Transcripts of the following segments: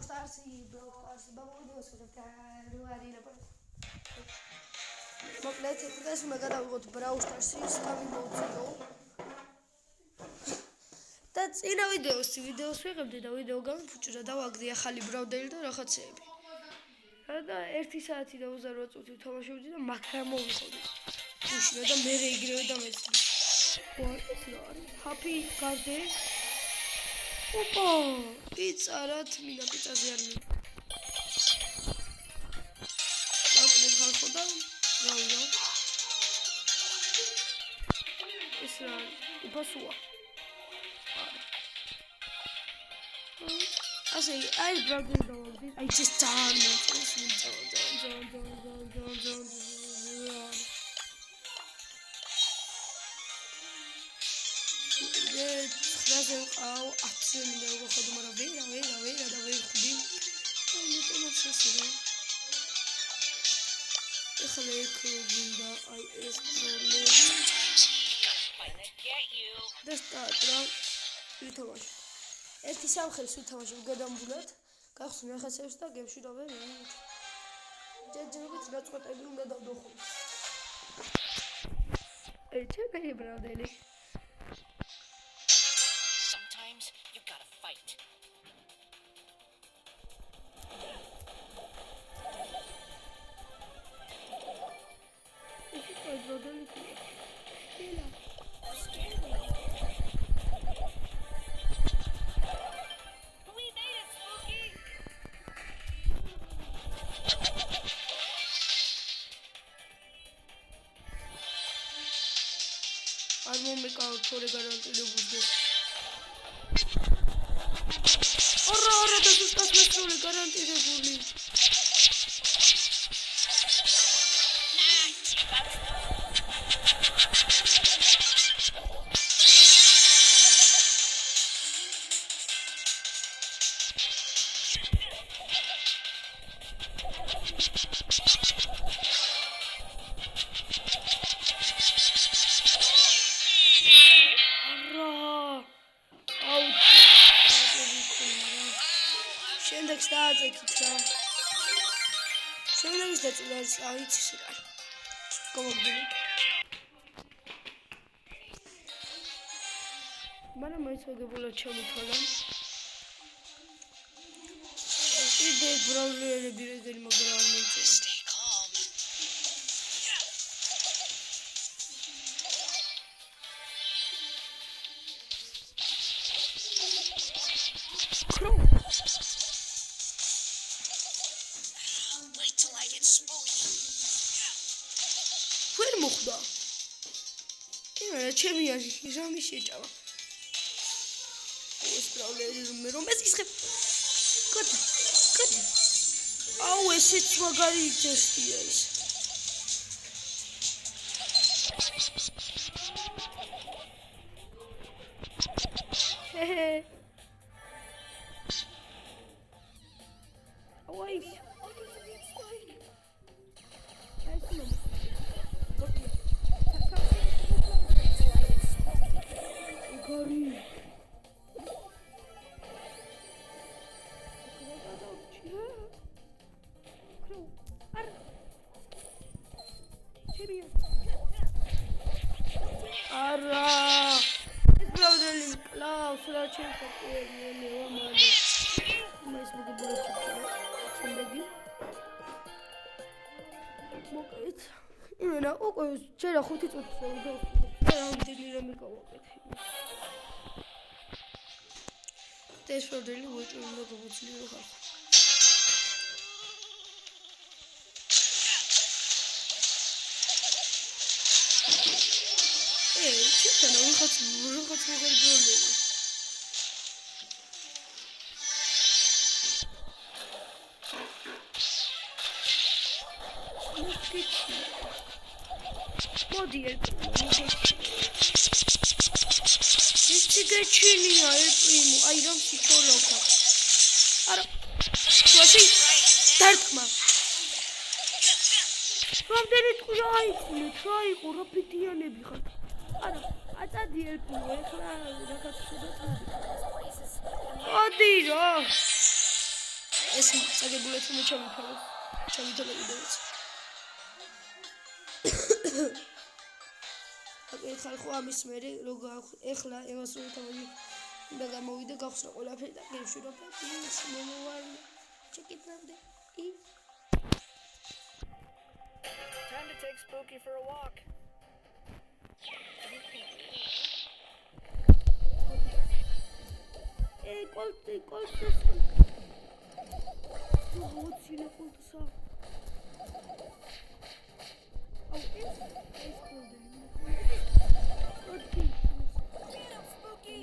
Brawl Stars, ბაბუიდოს ვიღებთ რო არილებო. მოკლედ დღეს უნდა გადავიღოთ Brawl Stars-ის გამიმოწიო. და წინა ვიდეოს ვიღებდი და ვიდეო გამიფუჭრა და ვაგდე ახალი ბრაუდელი და რაღაცეები. და 1 საათი და 28 წუთი ვთამაშობდი და მაგრამ მოვიხოდი. უშინო და მე ეგრევე დამეწდი. ეს რა არის? ჰაპი გარდე. ოპა, პიცა რაც მინდა პიცაზე არ მინდა. დაკლებ ხალხო და რავია. ეს რა უპასუა. ასე აი ბრაუდელი დავაგდი. აი just down. Razem qau 10 მინდა ვიხოდო, მაგრამ ვერა და ვერ ხდი. ამიტომ შეშია. ეხლა იქ გინდა აი ეს პრობლემა. და სტარტა ვითოვაშ. ერთი სამხელს ვითოვაშ გადამბულად. გახსნი ახასებს და გემში დავერ. ჯერჯერობით ნაწყვეტები უნდა დავდოხო. აი ჩემი ბრაუდელი. You gotta fight. We made it, Spooky. არ მომეკავ თორე გარანტირებული. Ora da sustas mesole garantირებული. Შემდეგ დააწექით რა. შემდეგ დაწუნდეს აიცის რა. გამოგდები. მაგრამ მოიცოდებულად ჩამოთვალა. ისე ბრაულერები რეგელი მაგრამ არ მოიწევს. ვერ მოხდა. იმენა ჩემი ჟამი შეჭავა. ეს ბრაულერი რომ ეს ისხებ. კოდი. აუ ესეც მაგარი ჯესტია ის. ჰეჰე. აუი. Ara! Es ბრაუდელი კლავს რა ჩემ ხოთიელი ვამალი. მას მოგებულებს შემდეგი. მოკეთ. იმენა უკვე ჯერა 5 წუთი და რამდენი რამე გავაკეთე. ეს ბრაუდელი უეჭვი უნდა გავუწლიო ხარ. ჩიტანა ვიღაც მოგერ ბროლები. მოდი გაჩენია ელპრიმო, აი რომ სიჩოლოქა. არა. ვაში დარტყმა. რამდენი ტყუა აიწნეთ, რა იყო, რა ფიტიანები ხარ. არა, აწადი ელპრიმო, ეხლა რაღაც შედაწყვეტი. მოდი რა. ეს წაგებულა თუ მე ჩავითვალო ვიდეოც. აკეთე ხალხო ამის მერე როგორ ეხლა ევას რო თავი და გამოვიდა გახსნა ყველაფერი და გემშვიდობა ის მომოვარ ჩეკიტამდე Time to take Spooky for a walk. Ey, koltu. Yine koltusa. Au, es koldu. Okey. Get him, Spooky!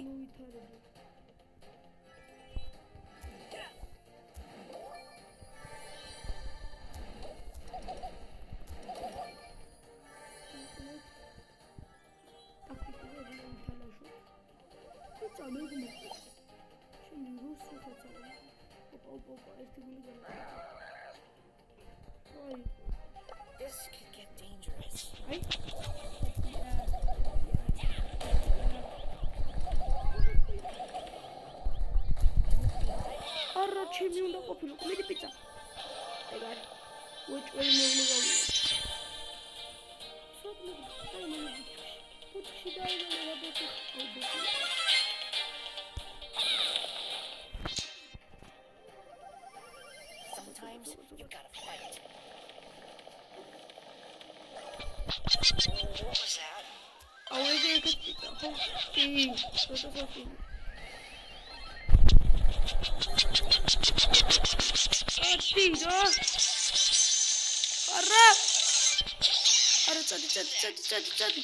This could get dangerous. ჩემი უნდა ყოფილიყო მეტი პიცა. ეგარ. უჭველი მეუბნება. ბუთში დაიწყე ბუთში. Sometimes you gotta fight. What was that? აუ ეგ პიცა. ხო. სოთო. Atira! Arra! Arra, წადი.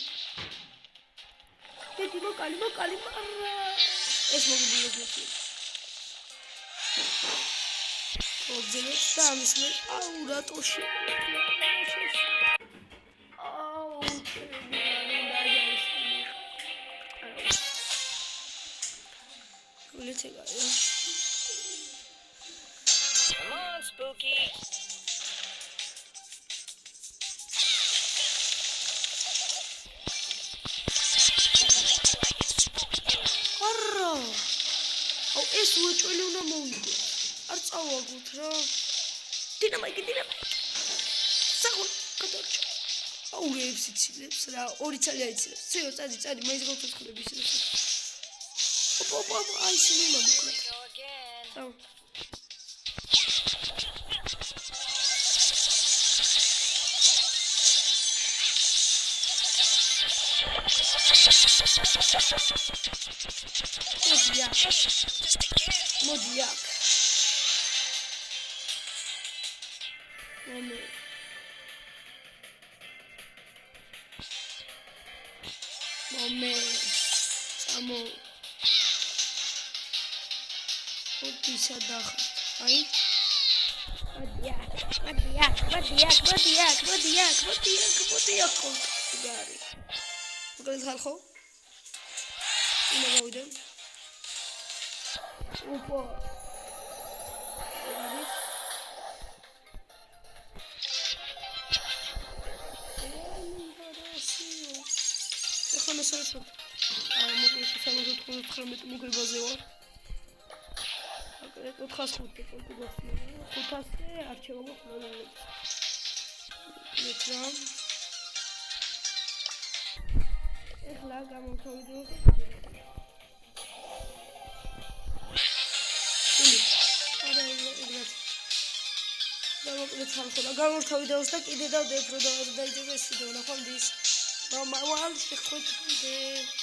მეტი მოკალი, მარა! ეს მოგიბულებს მეტი. მოგძინებს და ამის მე, აუ, რატო აუ, Come on, Spooky! Arra! Au, ეს უეჭველი უნდა მოვიდე. არ წავაგოთ რა. დინამიკი. საღო, გადარჩა. აუ, რეებს იცილებს რა. 2 წელი აიცილებს. ცეო, წადი, მაინც გავცოცხლები ისე. ოპა, აი სიმმა მოკლა. Go again. Წავა. მოდი აქ. მომე. წამო. ოდი სადახა. აი. მოდი აქ. გარი. მოგეთ ხალხო? ინა გავიდე. ოპა. ეხლა მოსაწყო. მოგეთ 399 მოგებაზე ვარ. აკეთე 405 კონკურსია. 500 არჩევა მოხდომილებს. მეტრა. ეხლა გამოვთოვიდო. გამოვიდეთ ხალხო და გამოვთოვიდეოს და კიდე დავდებ რომ დაიძებს ვიდეო ნახავ დის. რომ მალ შეხვდეთ.